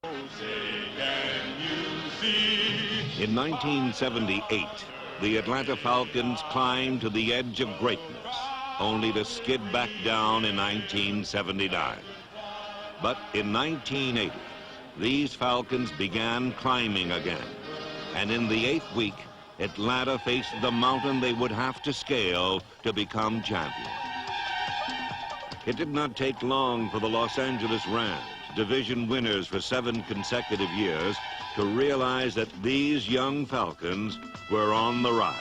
In 1978, the Atlanta Falcons climbed to the edge of greatness, only to skid back down in 1979. But in 1980, these Falcons began climbing again. And in the 8th week, Atlanta faced the mountain they would have to scale to become champions. It did not take long for the Los Angeles Rams, division winners for 7 consecutive years, to realize that these young Falcons were on the rise.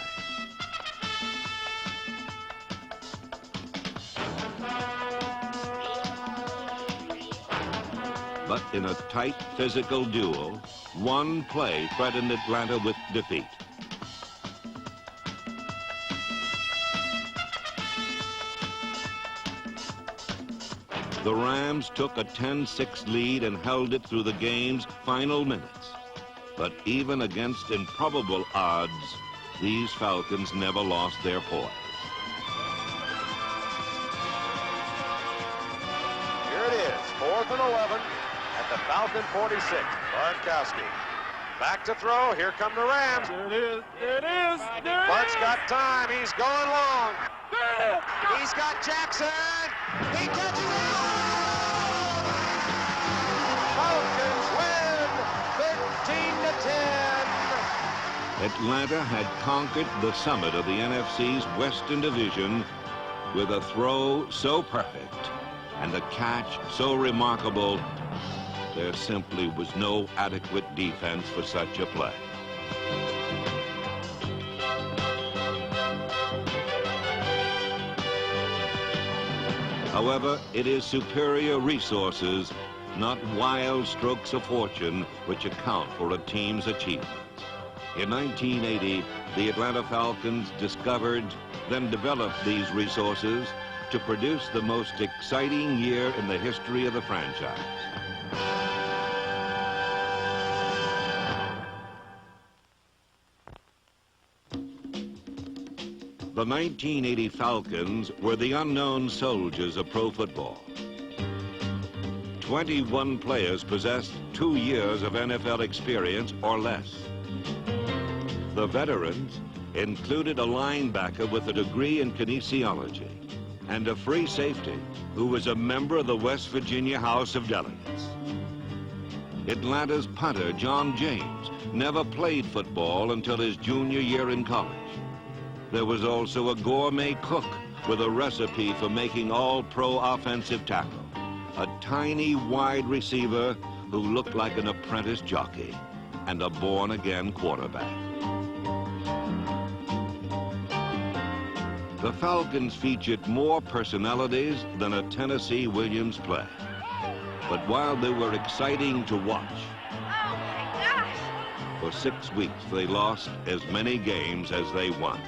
But in a tight physical duel, one play threatened Atlanta with defeat. The Rams took a 10-6 lead and held it through the game's final minutes. But even against improbable odds, these Falcons never lost their poise. Here it is, 4th and 11 at the Falcon 46. Bartkowski back to throw. Here come the Rams. There it is. There it is. There it Bart's is. got time. He's going long. There it is. He's got Jackson. He touches it. Falcons win 13-10. Atlanta had conquered the summit of the NFC's Western Division with a throw so perfect and a catch so remarkable, there simply was no adequate defense for such a play. However, it is superior resources, not wild strokes of fortune, which account for a team's achievements. In 1980, the Atlanta Falcons discovered, then developed these resources to produce the most exciting year in the history of the franchise. The 1980 Falcons were the unknown soldiers of pro football. 21 players possessed 2 years of NFL experience or less. The veterans included a linebacker with a degree in kinesiology and a free safety who was a member of the West Virginia House of Delegates. Atlanta's punter, John James, never played football until his junior year in college. There was also a gourmet cook with a recipe for making all-pro offensive tackle, a tiny wide receiver who looked like an apprentice jockey, and a born-again quarterback. The Falcons featured more personalities than a Tennessee Williams play. But while they were exciting to watch, oh my gosh, for 6 weeks they lost as many games as they won.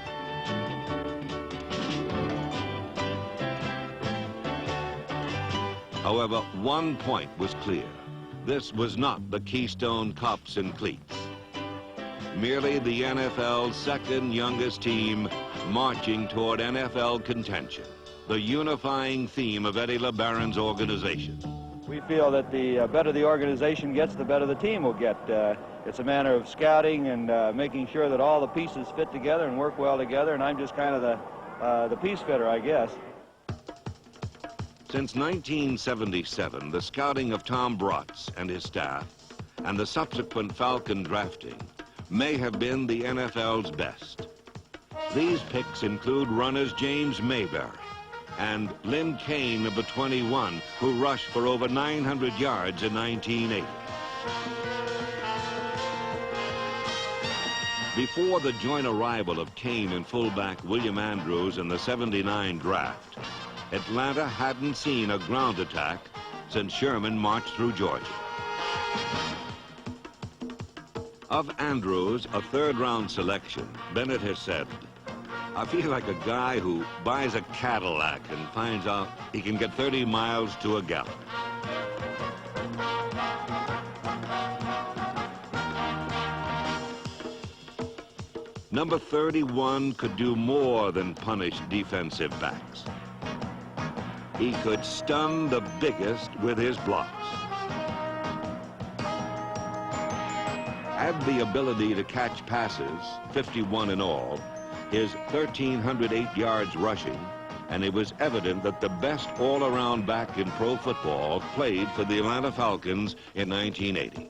However, one point was clear. This was not the Keystone Cops and Cleats. Merely the NFL's second youngest team marching toward NFL contention, the unifying theme of Eddie LeBaron's organization. We feel that the better the organization gets, the better the team will get. It's a matter of scouting and making sure that all the pieces fit together and work well together, and I'm just kind of the piece fitter, I guess. Since 1977, the scouting of Tom Bratz and his staff and the subsequent Falcon drafting may have been the NFL's best. These picks include runners James Mayberry and Lynn Kane, number 21, who rushed for over 900 yards in 1980. Before the joint arrival of Kane and fullback William Andrews in the '79 draft, Atlanta hadn't seen a ground attack since Sherman marched through Georgia. Of Andrews, a third-round selection, Bennett has said, "I feel like a guy who buys a Cadillac and finds out he can get 30 miles to a gallon." Number 31 could do more than punish defensive backs. He could stun the biggest with his blocks. Add the ability to catch passes, 51 in all, his 1,308 yards rushing, and it was evident that the best all-around back in pro football played for the Atlanta Falcons in 1980.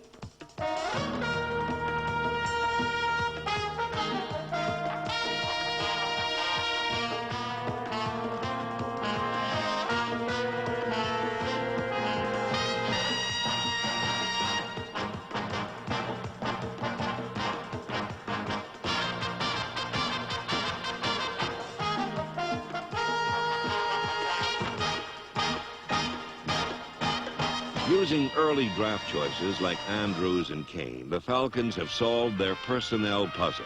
Using early draft choices like Andrews and Kane, the Falcons have solved their personnel puzzle.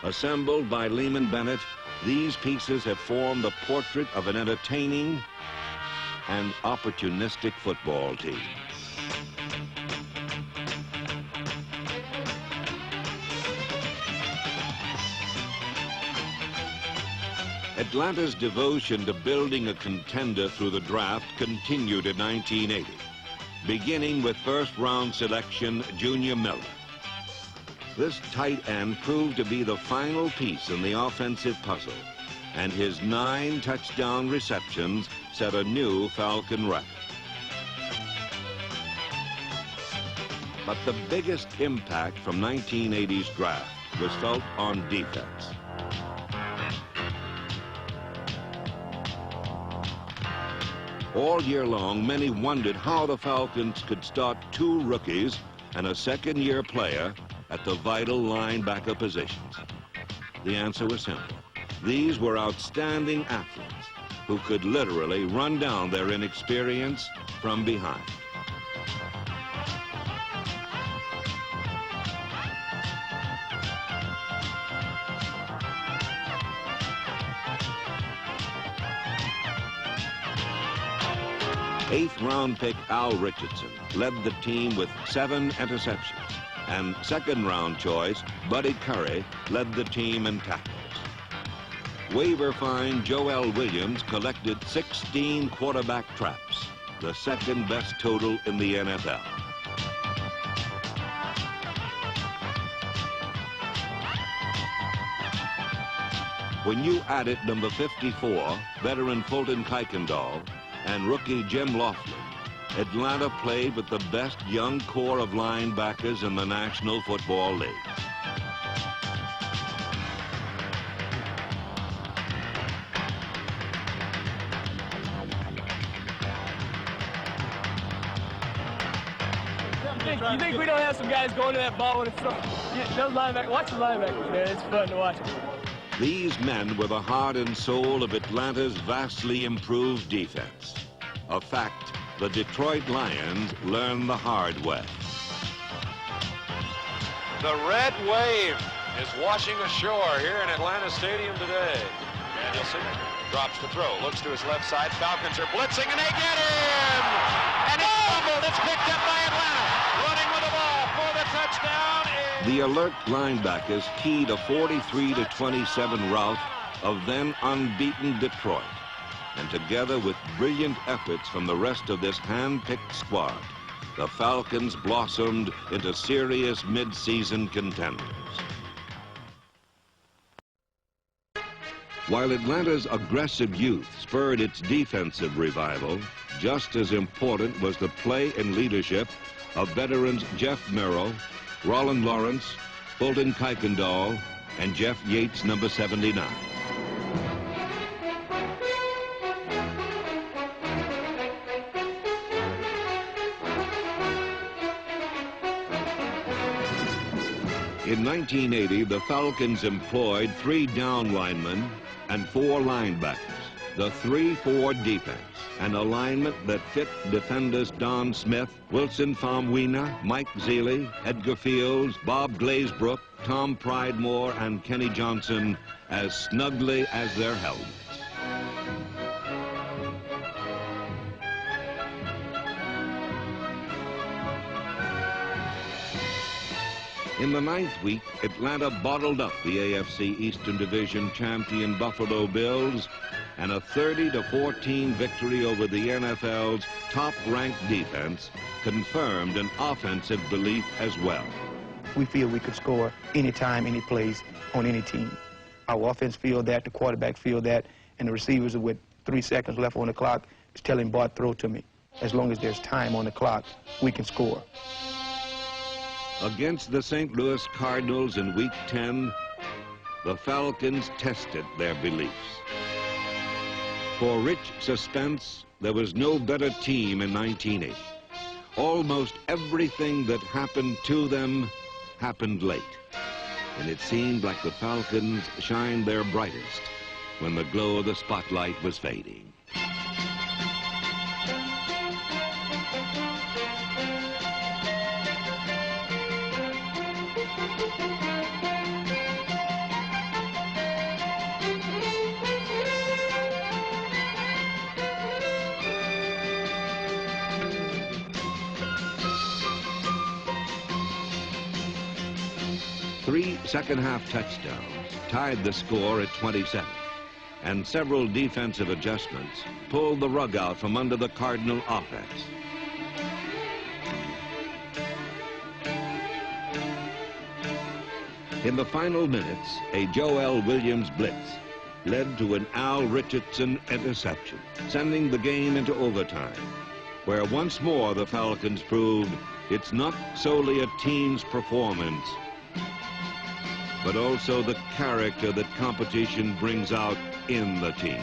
Assembled by Lehman Bennett, these pieces have formed the portrait of an entertaining and opportunistic football team. Atlanta's devotion to building a contender through the draft continued in 1980, beginning with first-round selection Junior Miller. This tight end proved to be the final piece in the offensive puzzle, and his 9 touchdown receptions set a new Falcon record. But the biggest impact from 1980's draft was felt on defense. All year long, many wondered how the Falcons could start 2 rookies and a second-year player at the vital linebacker positions. The answer was simple. These were outstanding athletes who could literally run down their inexperience from behind. Eighth-round pick Al Richardson led the team with 7 interceptions, and second-round choice Buddy Curry led the team in tackles. Waiver find Joel Williams collected 16 quarterback traps, the second-best total in the NFL. When you added number 54, veteran Fulton Kuykendall, and rookie Jim Laughlin, Atlanta played with the best young core of linebackers in the National Football League. You think we don't have some guys going to that ball when it's thrown? Those linebackers, watch the linebackers, man. It's fun to watch them. These men were the heart and soul of Atlanta's vastly improved defense. A fact the Detroit Lions learned the hard way. The red wave is washing ashore here in Atlanta Stadium today. Danielson drops the throw, looks to his left side. Falcons are blitzing, and they get him! And it's fumbled. It's picked up by Atlanta. Running with the ball for the touchdown. The alert linebackers keyed a 43-27 rout of then unbeaten Detroit. And together with brilliant efforts from the rest of this hand-picked squad, the Falcons blossomed into serious mid-season contenders. While Atlanta's aggressive youth spurred its defensive revival, just as important was the play and leadership of veterans Jeff Merrill, Roland Lawrence, Fulton Kuykendall, and Jeff Yates, number 79. In 1980, the Falcons employed 3 down linemen and 4 linebackers, the 3-4 defense, an alignment that fit defenders Don Smith, Wilson Famuina, Mike Zealy, Edgar Fields, Bob Glazebrook, Tom Pridemore, and Kenny Johnson as snugly as their helmets. In the 9th week, Atlanta bottled up the AFC Eastern Division champion Buffalo Bills, and a 30-14 victory over the NFL's top-ranked defense confirmed an offensive belief as well. We feel we could score anytime, any place, on any team. Our offense feel that, the quarterback feel that, and the receivers with 3 seconds left on the clock is telling Bart, throw to me. As long as there's time on the clock, we can score. Against the St. Louis Cardinals in Week 10, the Falcons tested their beliefs. For rich suspense, there was no better team in 1980. Almost everything that happened to them happened late, and it seemed like the Falcons shined their brightest when the glow of the spotlight was fading. Three second-half touchdowns tied the score at 27, and several defensive adjustments pulled the rug out from under the Cardinal offense. In the final minutes, a Joel Williams blitz led to an Al Richardson interception, sending the game into overtime, where once more the Falcons proved it's not solely a team's performance, but also the character that competition brings out in the team.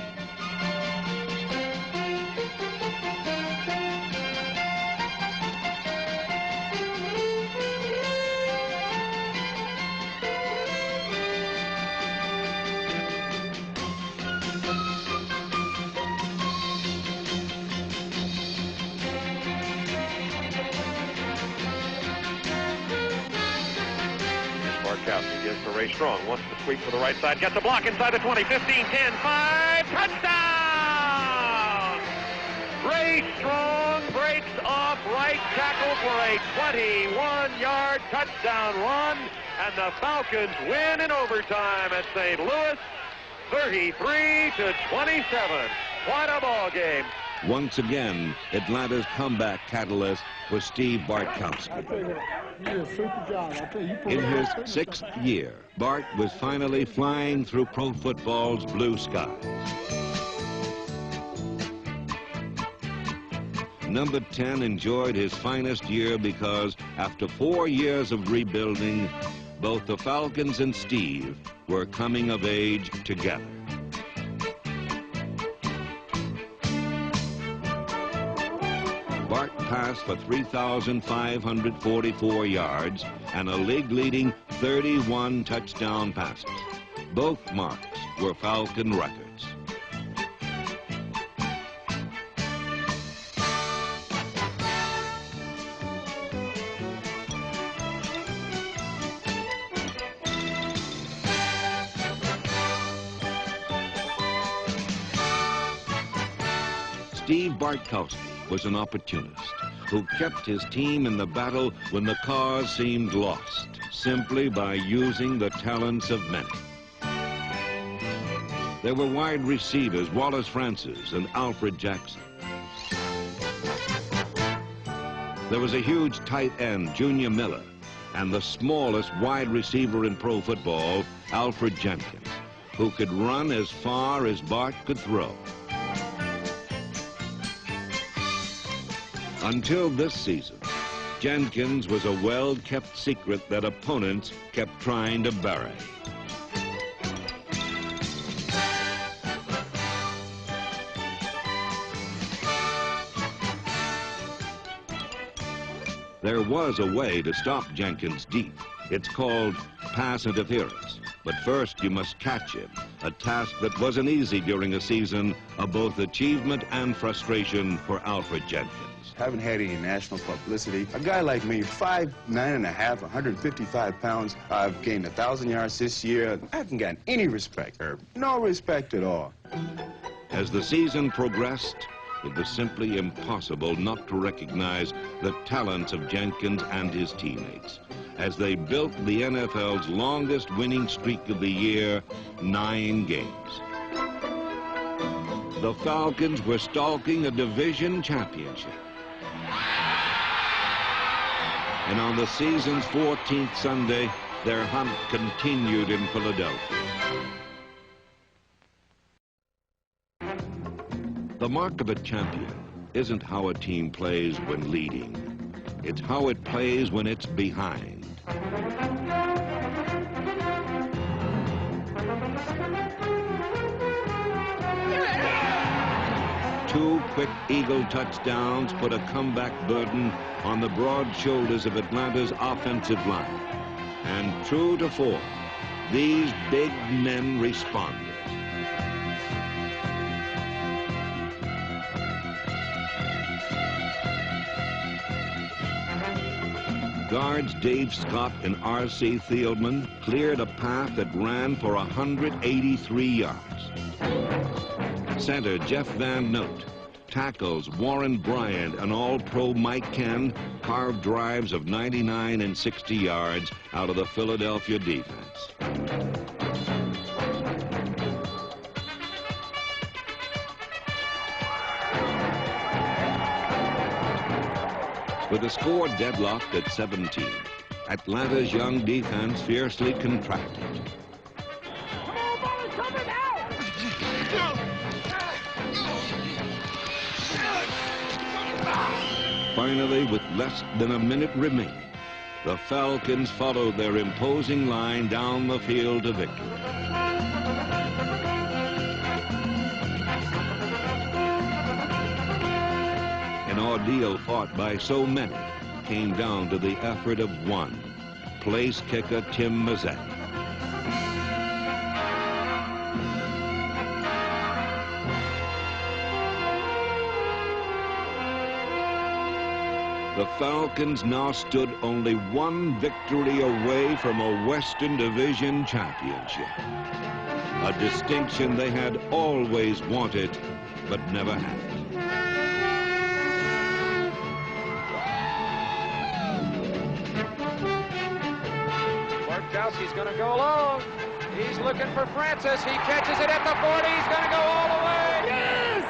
Bartkowski gives to Ray Strong, wants to sweep to the right side, gets a block inside the 20, 15, 10, 5, touchdown! Ray Strong breaks off right tackle for a 21-yard touchdown run, and the Falcons win in overtime at St. Louis, 33-27. What a ball game. Once again, Atlanta's comeback catalyst was Steve Bartkowski. In his 6th year, Bart was finally flying through pro football's blue skies. Number 10 enjoyed his finest year because after 4 years of rebuilding, both the Falcons and Steve were coming of age together. Bart passed for 3,544 yards and a league-leading 31 touchdown passes. Both marks were Falcon records. Steve Bartkowski was an opportunist who kept his team in the battle when the cause seemed lost, simply by using the talents of many. There were wide receivers Wallace Francis and Alfred Jackson. There was a huge tight end, Junior Miller, and the smallest wide receiver in pro football, Alfred Jenkins, who could run as far as Bart could throw. Until this season, Jenkins was a well-kept secret that opponents kept trying to bury. There was a way to stop Jenkins deep. It's called pass interference. But first you must catch him, a task that wasn't easy during a season of both achievement and frustration for Alfred Jenkins. Haven't had any national publicity. A guy like me, 5'9½", 155 pounds, I've gained 1,000 yards this year. I haven't gotten any respect, Herb. No respect at all. As the season progressed, it was simply impossible not to recognize the talents of Jenkins and his teammates as they built the NFL's longest winning streak of the year, 9 games. The Falcons were stalking a division championship. And on the season's 14th Sunday, their hunt continued in Philadelphia. The mark of a champion isn't how a team plays when leading. It's how it plays when it's behind. Two quick Eagle touchdowns put a comeback burden on the broad shoulders of Atlanta's offensive line. And true to form, these big men responded. Guards Dave Scott and R.C. Thielman cleared a path that ran for 183 yards. Center Jeff Van Note, tackles Warren Bryant and All-Pro Mike Ken carved drives of 99 and 60 yards out of the Philadelphia defense. With the score deadlocked at 17, Atlanta's young defense fiercely contracted. Come on, boys, coming out! Finally, with less than a minute remaining, the Falcons followed their imposing line down the field to victory. An ordeal fought by so many came down to the effort of one, place kicker Tim Mazzetti. The Falcons now stood only one victory away from a Western Division championship, a distinction they had always wanted but never had. Bartkowski's going to go long. He's looking for Francis. He catches it at the 40. He's going to go all the way. Yes!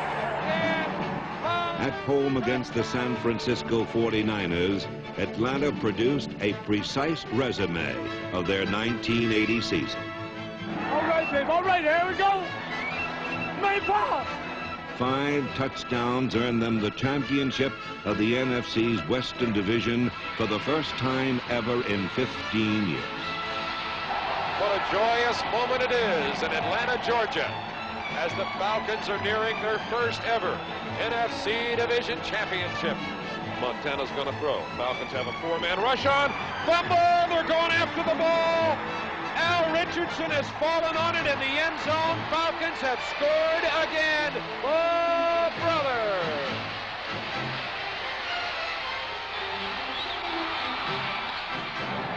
At home against the San Francisco 49ers, Atlanta produced a precise resume of their 1980 season. All right, babe, all right, here we go. Main ball. 5 touchdowns earned them the championship of the NFC's Western Division for the first time ever in 15 years. What a joyous moment it is in Atlanta, Georgia, as the Falcons are nearing their first ever NFC Division Championship. Montana's going to throw. Falcons have a 4-man rush on. Fumble! They're going after the ball. Al Richardson has fallen on it in the end zone. Falcons have scored again. Oh, brother!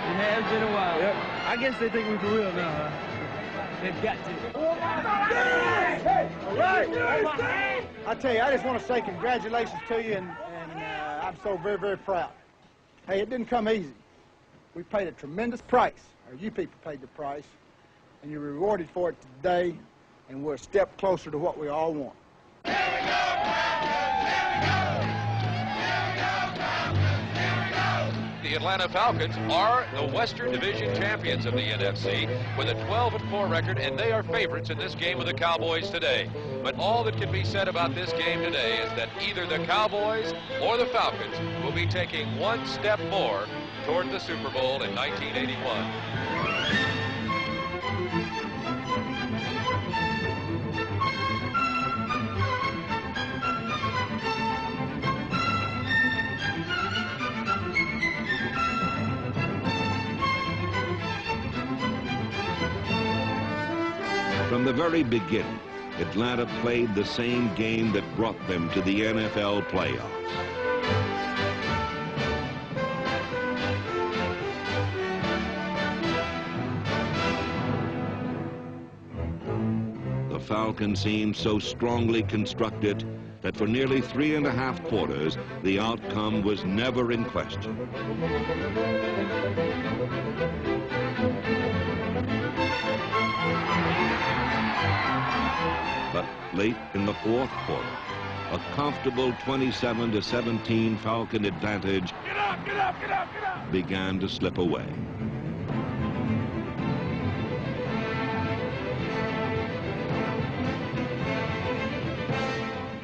It has been a while. Yep. I guess they think we're for real now, huh? They've got to. All right. I tell you, I just want to say congratulations to you, and I'm so very, very proud. Hey, it didn't come easy. We paid a tremendous price, or you people paid the price, and you're rewarded for it today, and we're a step closer to what we all want. Here we go! The Atlanta Falcons are the Western Division champions of the NFC with a 12-4 record, and they are favorites in this game with the Cowboys today. But all that can be said about this game today is that either the Cowboys or the Falcons will be taking one step more toward the Super Bowl in 1981. From the very beginning, Atlanta played the same game that brought them to the NFL playoffs. The Falcons seemed so strongly constructed that for nearly 3.5 quarters, the outcome was never in question. But late in the fourth quarter, a comfortable 27-17 Falcon advantage began to slip away.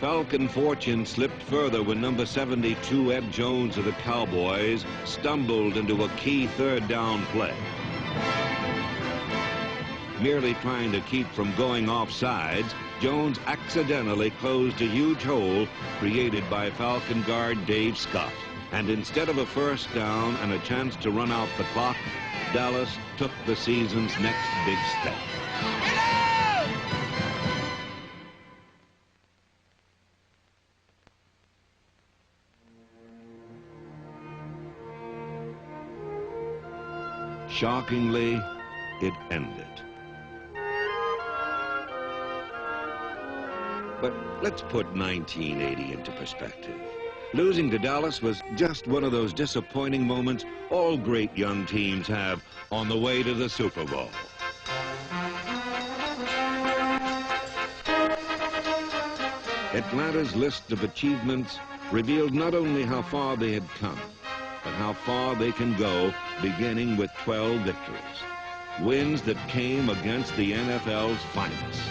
Falcon fortune slipped further when number 72 Ed Jones of the Cowboys stumbled into a key third down play. Merely trying to keep from going off sides, Jones accidentally closed a huge hole created by Falcon guard Dave Scott. And instead of a first down and a chance to run out the clock, Dallas took the season's next big step. Shockingly, it ended. But let's put 1980 into perspective. Losing to Dallas was just one of those disappointing moments all great young teams have on the way to the Super Bowl. Atlanta's list of achievements revealed not only how far they had come, but how far they can go, beginning with 12 victories. Wins that came against the NFL's finest.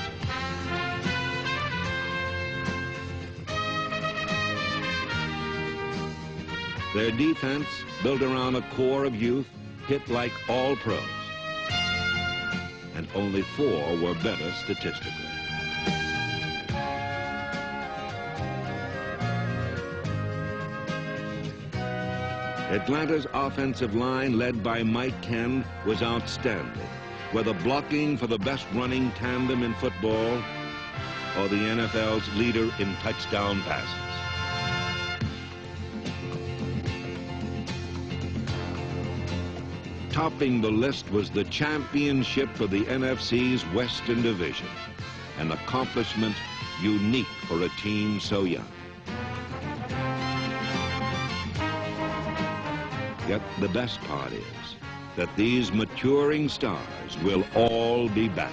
Their defense, built around a core of youth, hit like all pros. And only 4 were better statistically. Atlanta's offensive line, led by Mike Ken, was outstanding, whether blocking for the best running tandem in football or the NFL's leader in touchdown passes. Topping the list was the championship of the NFC's Western Division, an accomplishment unique for a team so young. Yet the best part is that these maturing stars will all be back.